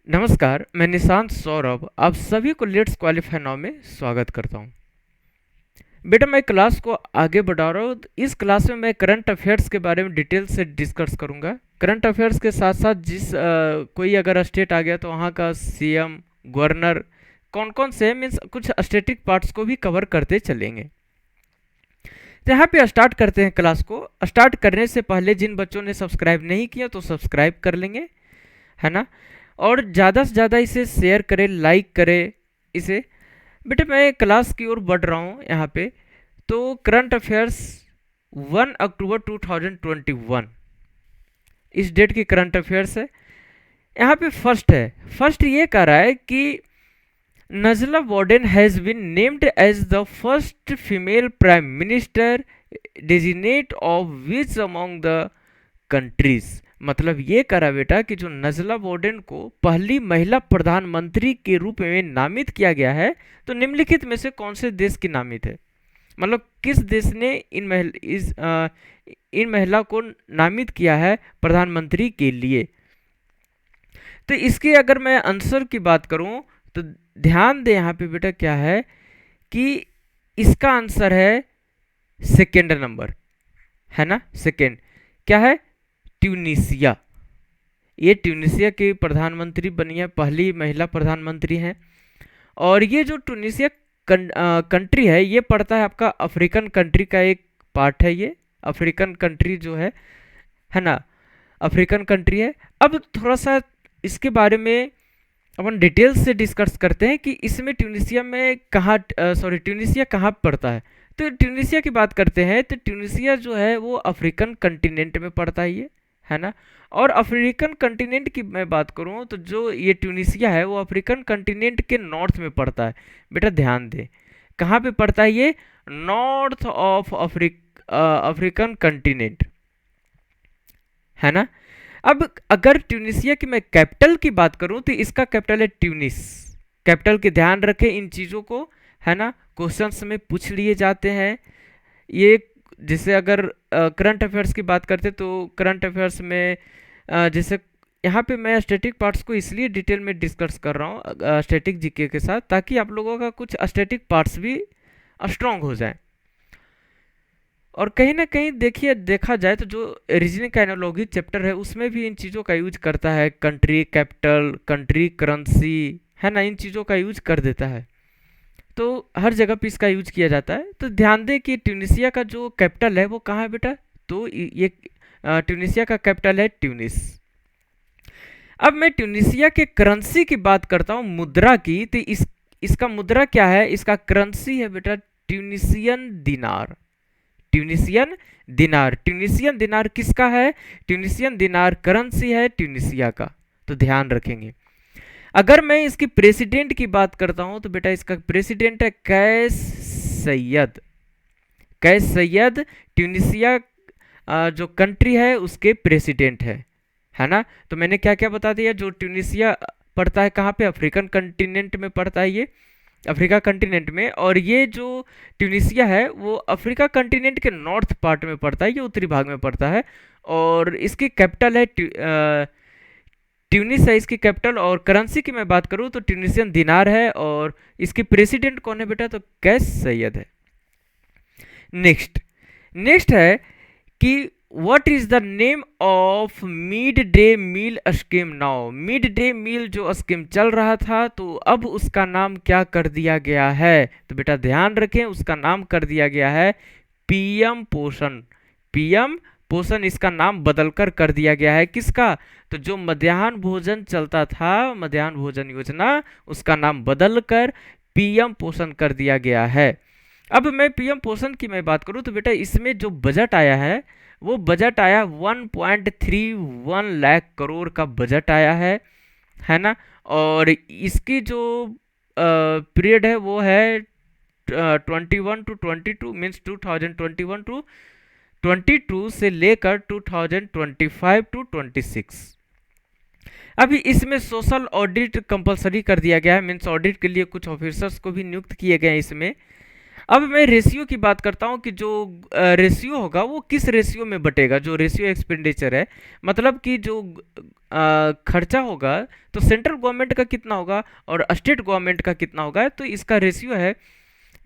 नमस्कार, मैं निशांत सौरभ आप सभी को लेट्स क्वालिफाई नाउ में स्वागत करता हूँ। बेटा मैं क्लास को आगे बढ़ा रहा हूँ। इस क्लास में मैं करंट अफेयर्स के बारे में डिटेल से डिस्कस करूँगा। करंट अफेयर्स के साथ साथ कोई अगर स्टेट आ गया तो वहाँ का सीएम, गवर्नर कौन कौन से मीन्स कुछ स्टेटिक पार्ट्स को भी कवर करते चलेंगे। तो यहाँ पे स्टार्ट करते हैं क्लास को। स्टार्ट करने से पहले जिन बच्चों ने सब्सक्राइब नहीं किया तो सब्सक्राइब कर लेंगे, है ना। और ज़्यादा से ज़्यादा इसे शेयर करें, लाइक करें इसे। बेटे मैं क्लास की ओर बढ़ रहा हूँ यहाँ पे। तो करंट अफेयर्स 1 अक्टूबर 2021 इस डेट की करंट अफेयर्स है। यहाँ पे फर्स्ट है। फर्स्ट ये कह रहा है कि Najla Bouden has been named as the first female prime minister designate of which among the countries. मतलब ये करा बेटा कि जो नजला वार्डन को पहली महिला प्रधानमंत्री के रूप में नामित किया गया है, तो निम्नलिखित में से कौन से देश की नामित है। मतलब किस देश ने इन महिला को नामित किया है प्रधानमंत्री के लिए। तो इसके अगर मैं आंसर की बात करूं तो ध्यान दे यहाँ पे बेटा क्या है कि इसका आंसर है सेकेंड नंबर, है ना। सेकेंड क्या है, ट्यूनीसिया। ये ट्यूनीसिया की प्रधानमंत्री बनी है, पहली महिला प्रधानमंत्री हैं। और ये जो ट्यूनीसिया कंट्री है ये पड़ता है आपका अफ्रीकन कंट्री का एक पार्ट है। ये अफ्रीकन कंट्री जो है ना, अफ्रीकन कंट्री है। अब थोड़ा सा इसके बारे में अपन डिटेल से डिस्कस करते हैं कि इसमें ट्यूनीसिया में कहाँ ट्यूनीसिया कहाँ पड़ता है। तो ट्यूनीसिया की बात करते हैं तो ट्यूनीसिया जो है वो अफ्रीकन कंटिनेंट में पड़ता है, ये है ना। और अफ्रीकन कंटिनेंट की मैं बात करूं तो जो ये ट्यूनीसिया है वो अफ्रीकन कंटिनेंट के नॉर्थ में पड़ता है। बेटा ध्यान दे कहाँ पे पड़ता है ये, नॉर्थ ऑफ अफ्रीकन कंटिनेंट, है ना। अब अगर ट्यूनीसिया की मैं कैपिटल की बात करूं तो इसका कैपिटल है ट्यूनिस। कैपिटल के ध्यान रखें इन चीज़ों को, है ना। क्वेश्चंस में पूछ लिए जाते हैं ये। जैसे अगर करंट अफेयर्स की बात करते तो करंट अफेयर्स में जैसे यहाँ पे मैं स्टैटिक पार्ट्स को इसलिए डिटेल में डिस्कस कर रहा हूँ स्टैटिक जीके के साथ, ताकि आप लोगों का कुछ स्टैटिक पार्ट्स भी स्ट्रांग हो जाए। और कहीं ना कहीं देखिए देखा जाए तो जो रीजनिंग काइनोलॉजी चैप्टर है उसमें भी इन चीज़ों का यूज करता है। कंट्री कैपिटल, कंट्री करेंसी, है ना, इन चीज़ों का यूज कर देता है। तो हर जगह पे इसका यूज किया जाता है। तो ध्यान दें कि ट्यूनीसिया का जो कैपिटल है वो कहाँ है बेटा, तो ये ट्यूनीसिया का कैपिटल है ट्यूनिस। अब मैं ट्यूनीसिया के करेंसी की बात करता हूँ, मुद्रा की। तो इसका मुद्रा क्या है, इसका करेंसी है बेटा ट्यूनीसियन दिनार। ट्यूनीसियन दिनार, ट्यूनीसियन दिनार किसका है, ट्यूनीसियन दिनार करेंसी है ट्यूनीसिया का। तो ध्यान रखेंगे। अगर मैं इसकी प्रेसिडेंट की बात करता हूं तो बेटा इसका प्रेसिडेंट है कैस सैयद। कैस सैयद ट्यूनीसिया जो कंट्री है उसके प्रेसिडेंट है ना। तो मैंने क्या क्या बता दिया, जो ट्यूनीसिया पड़ता है कहाँ पे, अफ्रीकन कंटिनेंट में पड़ता है ये, अफ्रीका कंटिनेंट में। और ये जो ट्यूनीसिया है वो अफ्रीका कंटिनेंट के नॉर्थ पार्ट में पड़ता है, ये उत्तरी भाग में पड़ता है। और इसकी कैपिटल है ट्यूनिस है इसकी कैपिटल। और करेंसी की मैं बात करूं तो ट्यूनिसियन दिनार है। और इसकी प्रेसिडेंट कौन है बेटा, तो कैस सैयद है। नेक्स्ट नेक्स्ट है कि what is the name of mid day meal scheme now. Mid day meal जो स्कीम चल रहा था तो अब उसका नाम क्या कर दिया गया है, तो बेटा ध्यान रखें उसका नाम कर दिया गया है पीएम पोषण। पीएम पोषण इसका नाम बदलकर कर दिया गया है। किसका, तो जो मध्याह्न भोजन चलता था, मध्याह्न भोजन योजना, उसका नाम बदलकर पीएम पोषण कर दिया गया है। अब मैं पीएम पोषण की मैं बात करूं तो बेटा इसमें जो बजट आया है वो बजट आया 1.31 लाख करोड़ का बजट आया है ना। और इसकी जो पीरियड है वो है 21 to 22 मीन्स 2021 to 22 से लेकर 2025 to 26। अभी इसमें सोशल ऑडिट कंपलसरी कर दिया गया है, मीन्स ऑडिट के लिए कुछ ऑफिसर्स को भी नियुक्त किए गए हैं इसमें। अब मैं रेशियो की बात करता हूं कि जो रेशियो होगा वो किस रेशियो में बटेगा, जो रेशियो एक्सपेंडिचर है। मतलब कि जो खर्चा होगा तो सेंट्रल गवर्नमेंट का कितना होगा और स्टेट गवर्नमेंट का कितना होगा, तो इसका रेशियो है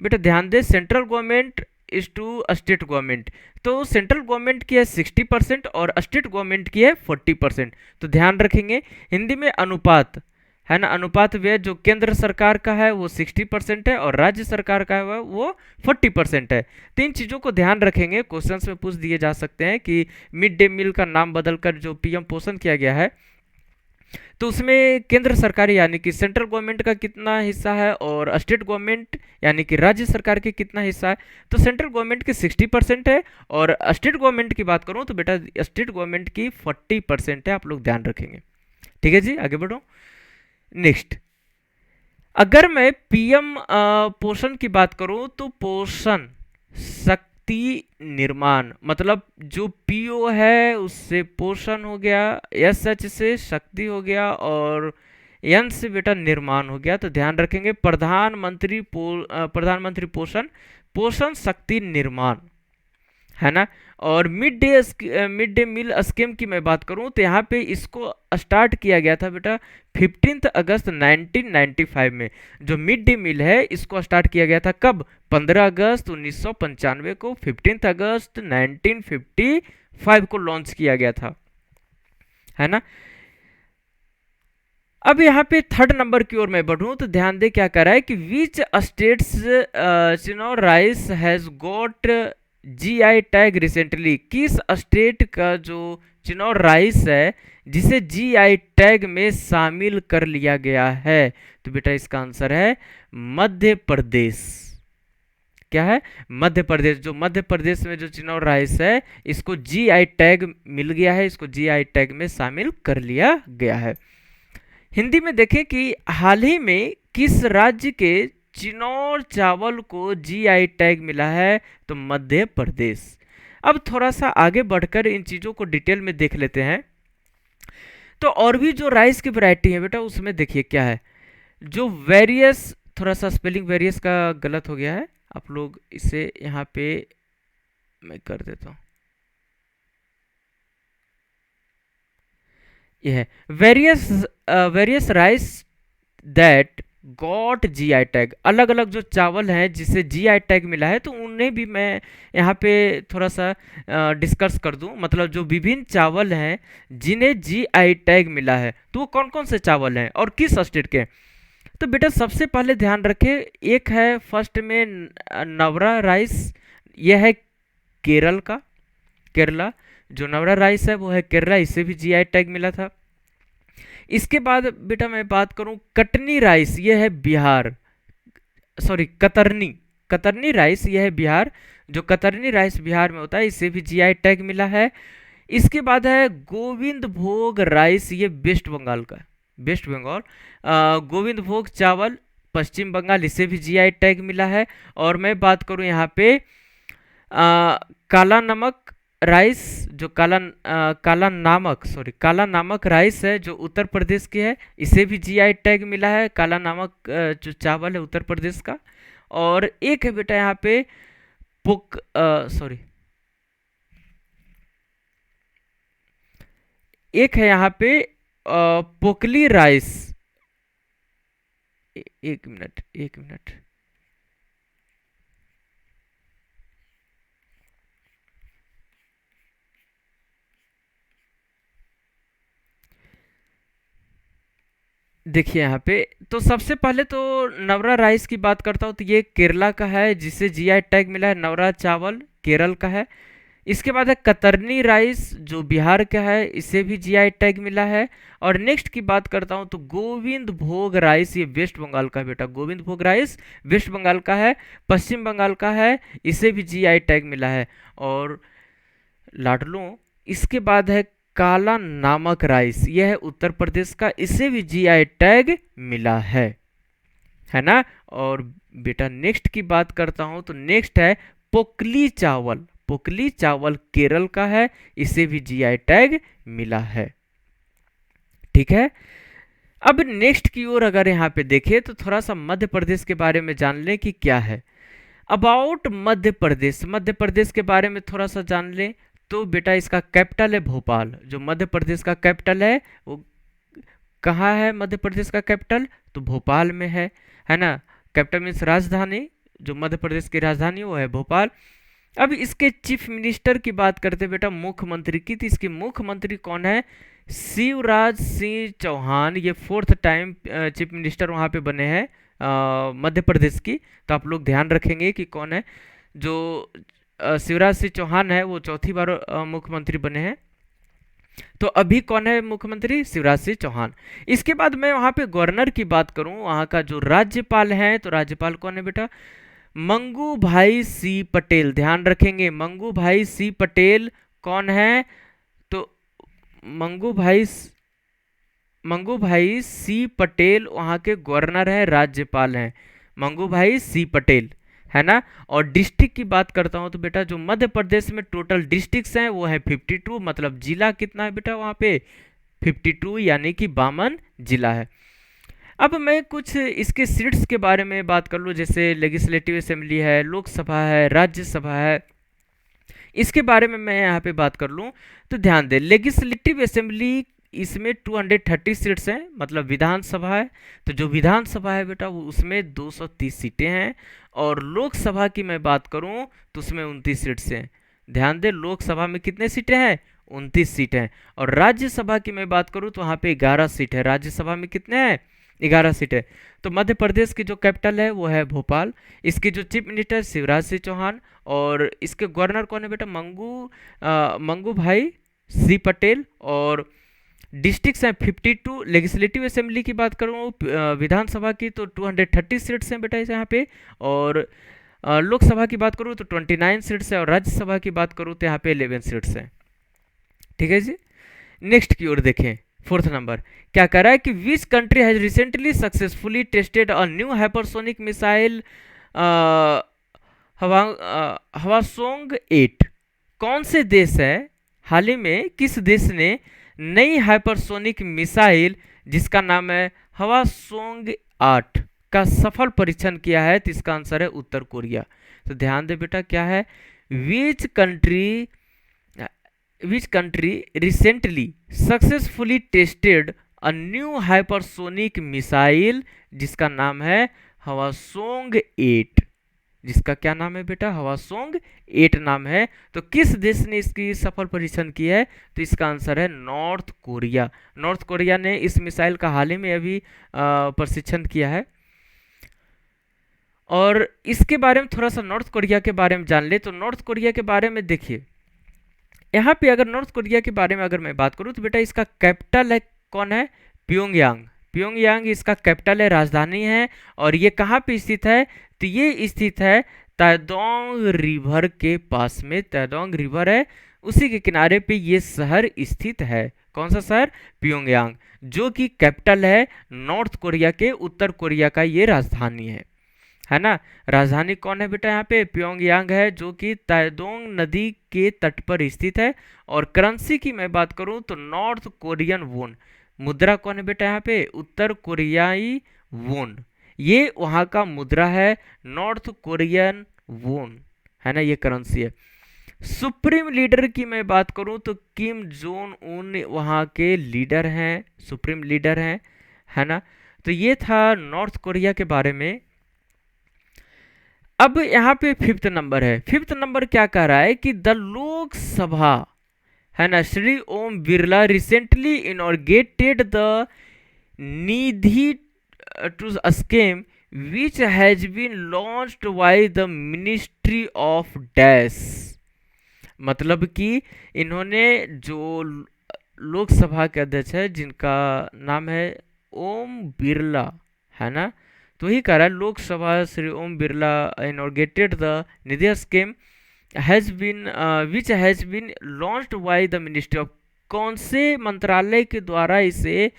बेटा, ध्यान दे, central government is to state government. तो सेंट्रल गवर्नमेंट की है 60% और स्टेट गवर्नमेंट की है 40%। तो ध्यान रखेंगे हिंदी में अनुपात है ना, अनुपात व्यय जो केंद्र सरकार का है वो 60% है और राज्य सरकार का है वो 40% है। तीन चीज़ों को ध्यान रखेंगे, क्वेश्चंस में पूछ दिए जा सकते हैं कि मिड डे मील का नाम बदलकर जो पीएम पोषण किया गया है तो उसमें केंद्र सरकार यानी कि सेंट्रल गवर्नमेंट का कितना हिस्सा है और स्टेट गवर्नमेंट यानी कि राज्य सरकार के कितना हिस्सा है। तो सेंट्रल गवर्नमेंट की 60% है और स्टेट गवर्नमेंट की बात करूं तो बेटा स्टेट गवर्नमेंट की 40% है, आप लोग ध्यान रखेंगे। ठीक है जी, आगे बढ़ो। नेक्स्ट, अगर मैं पीएम पोषण की बात करूं तो पोषण शक्ति निर्माण, मतलब जो पीओ है उससे पोषण हो गया, एस एच से शक्ति हो गया और एन से बेटा निर्माण हो गया। तो ध्यान रखेंगे प्रधानमंत्री पोषण पोषण शक्ति निर्माण है ना। और मिड डे मील स्कीम की मैं बात करूं तो यहाँ पे इसको स्टार्ट किया गया था बेटा 15 अगस्त 1995 में। जो मिड डे मील है इसको स्टार्ट किया गया था कब, 15 अगस्त 1995 को 15 अगस्त 1955 को लॉन्च किया गया था, है ना। अब यहाँ पे थर्ड नंबर की ओर मैं बढ़ूं तो ध्यान दे क्या कर रहा है कि which states Chinor rice has got GI tag recently, किस स्टेट का जो चिनोर राइस है जिसे जीआई टैग में शामिल कर लिया गया है। तो बेटा इसका आंसर है मध्य प्रदेश। क्या है, मध्य प्रदेश। जो मध्य प्रदेश में जो चिनोर राइस है इसको जीआई टैग मिल गया है, इसको जीआई टैग में शामिल कर लिया गया है। हिंदी में देखें कि हाल ही में किस राज्य के चिनौर चावल को जीआई टैग मिला है, तो मध्य प्रदेश। अब थोड़ा सा आगे बढ़कर इन चीज़ों को डिटेल में देख लेते हैं। तो और भी जो राइस की वैरायटी है बेटा उसमें देखिए क्या है, जो वेरियस, थोड़ा सा स्पेलिंग वेरियस का गलत हो गया है, आप लोग इसे यहाँ पे मैं कर देता हूँ, यह है various rice that got GI tag. अलग अलग जो चावल हैं जिसे जीआई टैग मिला है तो उन्हें भी मैं यहाँ पे थोड़ा सा डिस्कस कर दूं। मतलब जो विभिन्न चावल हैं जिन्हें जीआई टैग मिला है तो वो कौन कौन से चावल हैं और किस स्टेट के। तो बेटा सबसे पहले ध्यान रखें, एक है फर्स्ट में नवरा राइस, यह है केरल का, केरला। जो नवरा राइस है वो है केरला, इसे भी जीआई टैग मिला था। इसके बाद बेटा मैं बात करूं कटनी राइस, ये है बिहार, सॉरी कतरनी, कतरनी राइस ये है बिहार। जो कतरनी राइस बिहार में होता है इसे भी जीआई टैग मिला है। इसके बाद है गोविंद भोग राइस, ये वेस्ट बंगाल का, वेस्ट बंगाल। गोविंद भोग चावल पश्चिम बंगाल, इसे भी जीआई टैग मिला है। और मैं बात करूं यहाँ पे काला नमक राइस, जो काला नामक राइस है जो उत्तर प्रदेश की है, इसे भी जीआई टैग मिला है, काला नामक जो चावल है उत्तर प्रदेश का। और एक है बेटा यहाँ पे एक है यहाँ पे पोकली राइस। एक मिनट, एक मिनट, देखिए यहाँ पे तो सबसे पहले तो नवरा राइस की बात करता हूँ तो ये केरला का है जिसे जीआई टैग मिला है, नवरा चावल केरल का है। इसके बाद है कतरनी राइस जो बिहार का है, इसे भी जीआई टैग मिला है। और नेक्स्ट की बात करता हूँ तो गोविंद भोग राइस, ये वेस्ट बंगाल का है बेटा, गोविंद भोग राइस वेस्ट बंगाल का है, पश्चिम बंगाल का है, इसे भी जीआई टैग मिला है। और लाडलों इसके बाद है काला नामक राइस, यह है उत्तर प्रदेश का, इसे भी जीआई टैग मिला है ना। और बेटा नेक्स्ट की बात करता हूं तो नेक्स्ट है पोकली चावल, पोकली चावल केरल का है, इसे भी जीआई टैग मिला है। ठीक है, अब नेक्स्ट की ओर अगर यहाँ पे देखें तो थोड़ा सा मध्य प्रदेश के बारे में जान लें कि क्या है। अबाउट मध्य प्रदेश, मध्य प्रदेश के बारे में थोड़ा सा जान लें तो बेटा इसका कैपिटल है भोपाल। जो मध्य प्रदेश का कैपिटल है वो कहाँ है? मध्य प्रदेश का कैपिटल तो भोपाल में है ना। कैपिटल मीन्स राजधानी, जो मध्य प्रदेश की राजधानी वो है भोपाल। अब इसके चीफ मिनिस्टर की बात करते बेटा मुख्यमंत्री की, तो इसके मुख्यमंत्री कौन है? शिवराज सिंह चौहान। ये 4th टाइम चीफ मिनिस्टर वहाँ पे बने हैं मध्य प्रदेश की। तो आप लोग ध्यान रखेंगे कि कौन है। जो शिवराज सिंह चौहान है वो 4थी बार मुख्यमंत्री बने हैं। तो अभी कौन है मुख्यमंत्री? शिवराज सिंह चौहान। इसके बाद मैं वहाँ पे गवर्नर की बात करूँ, वहाँ का जो राज्यपाल है, तो राज्यपाल कौन है बेटा? मंगू भाई सी पटेल। ध्यान रखेंगे, मंगू भाई सी पटेल कौन है? तो मंगू भाई सी पटेल वहाँ के गवर्नर हैं, राज्यपाल हैं, मंगू भाई सी पटेल, है ना। और डिस्ट्रिक्ट की बात करता हूँ तो बेटा जो मध्य प्रदेश में टोटल डिस्ट्रिक्ट्स हैं वो है 52। मतलब जिला कितना है बेटा वहाँ पे? 52, यानी कि 52 जिला है। अब मैं कुछ इसके सीट्स के बारे में बात कर लूँ, जैसे लेजिस्लेटिव असेंबली है, लोकसभा है, राज्यसभा है। इसके बारे में मैं यहाँ पे बात कर लूँ तो ध्यान दें, लेजिस्लेटिव असेंबली इसमें 230 सीट्स हैं, मतलब विधानसभा है। तो जो विधानसभा है बेटा वो उसमें 230 सीटें हैं। और लोकसभा की मैं बात करूं तो उसमें 29 सीट्स हैं। ध्यान दें, लोकसभा में कितने सीटें हैं? 29 सीटें हैं। और राज्यसभा की मैं बात करूं तो वहाँ पे 11 सीट है। राज्यसभा में कितने हैं? 11 सीटें। तो मध्य प्रदेश की जो कैपिटल है वो है भोपाल। इसके जो चीफ मिनिस्टर शिवराज सिंह चौहान, और इसके गवर्नर कौन है बेटा? मंगू भाई सी पटेल। और डिस्ट्रिक्ट्स हैं 52। लेजिस्लेटिव असेंबली की बात करूँ विधानसभा की तो 230 सीट्स हैं बेटा इस यहाँ पे। और लोकसभा की बात करूँ तो 29 सीट्स है। और राज्यसभा की बात करूँ तो यहाँ पे 11 सीट्स हैं। ठीक है जी। नेक्स्ट की ओर देखें, 4th नंबर क्या कह रहा है कि which country has recently successfully tested a new hypersonic missile Hwasong 8। कौन से देश है? हाल ही में किस देश ने नई हाइपरसोनिक मिसाइल जिसका नाम है हवासोंग 8 का सफल परीक्षण किया है? तो इसका आंसर है उत्तर कोरिया। तो ध्यान दे बेटा क्या है, which country recently successfully tested a new hypersonic missile जिसका नाम है हवासोंग 8। जिसका क्या नाम है बेटा? हवासोंग 8 नाम है। तो किस देश ने इसकी सफल परीक्षण की है? तो इसका आंसर है नॉर्थ कोरिया। नॉर्थ कोरिया ने इस मिसाइल का हाल ही में अभी प्रशिक्षण किया है। और इसके बारे में थोड़ा सा नॉर्थ कोरिया के बारे में जान ले। तो नॉर्थ कोरिया के बारे में देखिए, यहाँ पे अगर नॉर्थ कोरिया के बारे में अगर मैं बात करूँ तो बेटा इसका कैपिटल है कौन है? प्योंगयांग। प्योंगयांग इसका कैपिटल है, राजधानी है। और ये कहाँ पे स्थित है? तो ये स्थित है तैदोंग रिवर के पास में। तैदोंग रिवर है उसी के किनारे पे ये शहर स्थित है। कौन सा शहर? प्योंगयांग, जो कि कैपिटल है नॉर्थ कोरिया के। उत्तर कोरिया का ये राजधानी है ना। राजधानी कौन है बेटा? यहाँ पे प्योंगयांग है, जो कि तैदोंग नदी के तट पर स्थित है। और करेंसी की मैं बात करूँ तो नॉर्थ कोरियन वोन। मुद्रा कौन है बेटा? यहाँ पे उत्तर कोरियाई वोन। ये वहाँ का मुद्रा है, नॉर्थ कोरियन वोन, है ना, ये करेंसी है। सुप्रीम लीडर की मैं बात करूं तो किम जोन उन वहाँ के लीडर हैं, सुप्रीम लीडर हैं, है ना। तो ये था नॉर्थ कोरिया के बारे में। अब यहाँ पे 5th नंबर है। 5th नंबर क्या कह रहा है कि द लोकसभा, है ना, Shri Om Birla recently inaugurated the Nidhi two scheme which has been launched by the ministry of dash. मतलब कि इन्होंने जो लोकसभा के अध्यक्ष है जिनका नाम है ओम बिरला, है ना, तो ही कह रहा है Lok Sabha Shri Om Birla inaugurated the Nidhi scheme has been which has been launched by the ministry of. कौन से मंत्रालय के द्वारा इसे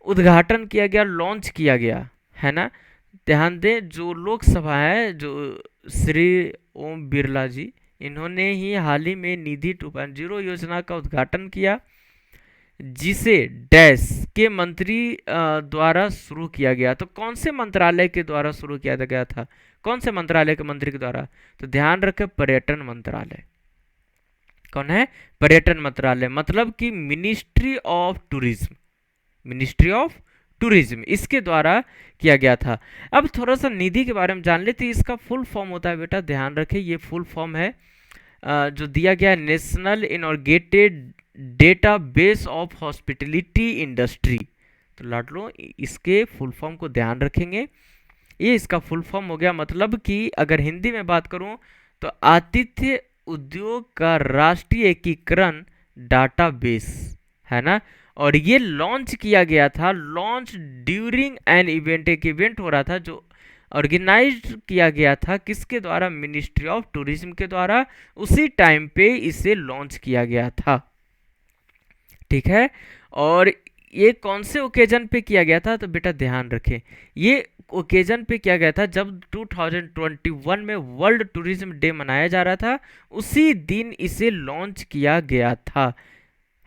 उद्घाटन किया गया, लॉन्च किया गया, है ना। ध्यान दें, जो लोकसभा है, जो श्री ओम बिरला जी, इन्होंने ही हाल ही में निधि 2.0 योजना का उद्घाटन किया, जिसे डैश के मंत्री द्वारा शुरू किया गया। तो कौन से मंत्रालय के द्वारा शुरू किया गया था? कौन से मंत्रालय के मंत्री के द्वारा? तो ध्यान रखें, पर्यटन मंत्रालय, कौन है? पर्यटन मंत्रालय, मतलब कि ministry of tourism, ministry of tourism, इसके द्वारा किया गया था। अब थोड़ा सा निधि के बारे में जान लेते हैं। इसका फुल फॉर्म होता है बेटा, ध्यान रखें, ये फुल फॉर्म है जो दिया गया, national inaugurated database of hospitality industry. तो लाड लो, इसके फुल फॉर्म को ध्यान रखेंगे। ये इसका फुल फॉर्म हो गया, मतलब कि अगर हिंदी में बात करूं तो आतिथ्य उद्योग का राष्ट्रीय एकीकरण डाटाबेस, है ना। और ये लॉन्च किया गया था, लॉन्च ड्यूरिंग एन इवेंट, एक इवेंट हो रहा था जो ऑर्गेनाइज किया गया था, किसके द्वारा? मिनिस्ट्री ऑफ टूरिज्म के द्वारा। उसी टाइम पे इसे लॉन्च किया गया था, ठीक है। और ये कौन से ओकेजन पे किया गया था? तो बेटा ध्यान रखें, ये ओकेजन पे किया गया था जब 2021 में वर्ल्ड टूरिज्म डे मनाया जा रहा था, उसी दिन इसे लॉन्च किया गया था,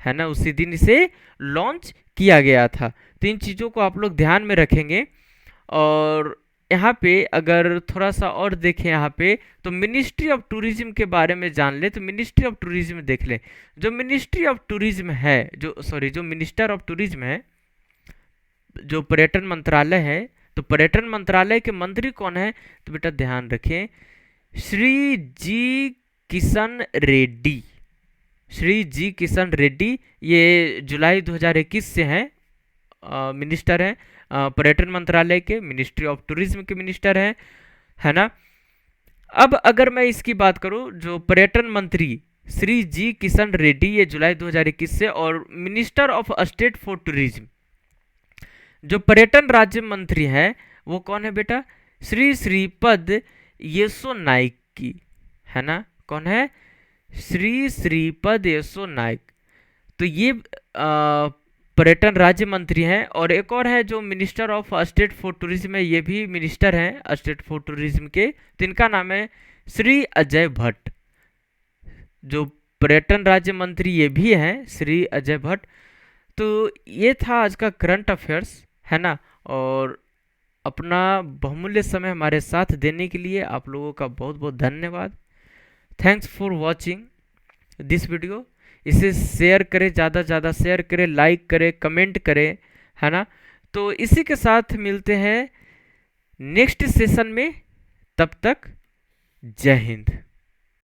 है ना, उसी दिन इसे लॉन्च किया गया था। तो इन चीज़ों को आप लोग ध्यान में रखेंगे। और यहाँ पे अगर थोड़ा सा और देखें यहाँ पे, तो मिनिस्ट्री ऑफ टूरिज्म के बारे में जान ले, तो मिनिस्ट्री ऑफ टूरिज्म देख ले। जो मिनिस्ट्री ऑफ टूरिज्म है, जो मिनिस्टर ऑफ टूरिज्म है, जो पर्यटन मंत्रालय है, तो पर्यटन मंत्रालय के मंत्री कौन है? तो बेटा ध्यान रखें, श्री जी किशन रेड्डी, श्री जी किशन रेड्डी, ये जुलाई 2021 से हैं, मिनिस्टर हैं, पर्यटन मंत्रालय के, मिनिस्ट्री ऑफ टूरिज्म के मिनिस्टर हैं, है ना। अब अगर मैं इसकी बात करूं, जो पर्यटन मंत्री श्री जी किशन रेड्डी, ये जुलाई 2021 से, और minister of state for tourism, जो पर्यटन राज्य मंत्री हैं, वो कौन है बेटा? श्री श्रीपद येसो नाइक की, है ना, कौन है? श्री श्रीपद येसो नाइक। तो ये पर्यटन राज्य मंत्री हैं। और एक और है जो minister of state for tourism है, ये भी मिनिस्टर हैं स्टेट फॉर टूरिज्म के, तो इनका नाम है श्री अजय भट्ट। जो पर्यटन राज्य मंत्री ये भी हैं, श्री अजय भट्ट। तो ये था आज का करंट अफेयर्स, है ना। और अपना बहुमूल्य समय हमारे साथ देने के लिए आप लोगों का बहुत बहुत धन्यवाद। Thanks for watching this video. इसे शेयर करें, ज़्यादा से ज़्यादा शेयर करें, लाइक करें, कमेंट करें, है ना। तो इसी के साथ मिलते हैं नेक्स्ट सेशन में, तब तक जय हिंद।